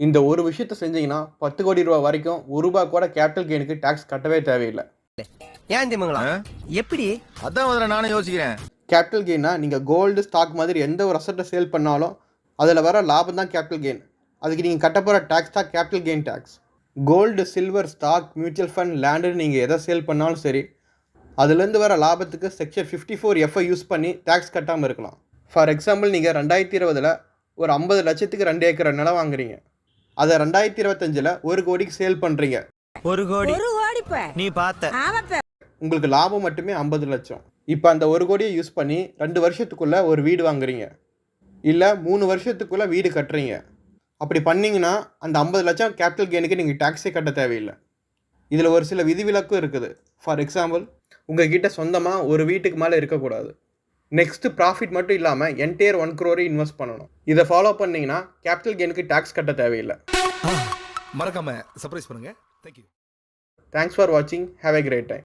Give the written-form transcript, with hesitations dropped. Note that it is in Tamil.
இந்த ஒரு விஷயத்த செஞ்சீங்கன்னா 10 கோடி ரூபா வரைக்கும் ரூபா கூட கேபிட்டல் கெயினுக்கு டாக்ஸ் கட்டவே தேவையில்லை. ஏன் திமுங்களா எப்படி அதான் முதல்ல நானும் யோசிக்கிறேன். கேபிட்டல் கெயின்னா நீங்கள் கோல்டு ஸ்டாக் மாதிரி எந்த ஒரு அசட்டை சேல் பண்ணாலும் அதில் வர லாபம் தான் கேபிட்டல் கெயின். அதுக்கு நீங்கள் கட்ட போகிற டேக்ஸ் தான் capital gain tax. Gold, silver, stock, mutual fund, லேண்டுன்னு நீங்கள் எதை சேல் பண்ணாலும் சரி, அதுலேருந்து வர லாபத்துக்கு செக்ஷன் 54F யூஸ் பண்ணி டேக்ஸ் கட்டாமல் இருக்கலாம். ஃபார் எக்ஸாம்பிள், நீங்கள் 2020 ஒரு 50 லட்சத்துக்கு 2 ஏக்கர் நிலம் வாங்குறீங்க. அதை 2025 1 கோடிக்கு சேல் பண்ணுறீங்க. 1 கோடி நீ பார்த்த உங்களுக்கு லாபம் மட்டுமே 50 லட்சம். இப்போ அந்த 1 கோடியை யூஸ் பண்ணி 2 வருஷத்துக்குள்ளே ஒரு வீடு வாங்குறீங்க, இல்லை 3 வருஷத்துக்குள்ளே வீடு கட்டுறீங்க. அப்படி பண்ணிங்கன்னா அந்த 50 லட்சம் கேபிட்டல் கெயினுக்கு நீங்கள் டேக்ஸே கட்ட தேவையில்லை. இதில் ஒரு சில விதிவிலக்கும் இருக்குது. ஃபார் எக்ஸாம்பிள், உங்கள் கிட்ட சொந்தமாக ஒரு வீட்டுக்கு மேலே இருக்கக்கூடாது. நெக்ஸ்ட்டு ப்ராஃபிட் மட்டும் இல்லாமல் என்டையர் 1 crore இன்வெஸ்ட் பண்ணணும். இதை ஃபாலோ பண்ணிங்கன்னா கேபிட்டல் கெயினுக்கு டேக்ஸ் கட்ட தேவையில்லை. மறக்காம சர்ப்ரைஸ் பண்ணுங்க. தேங்க்யூ. தேங்க்ஸ் ஃபார் வாட்சிங். Have a great time.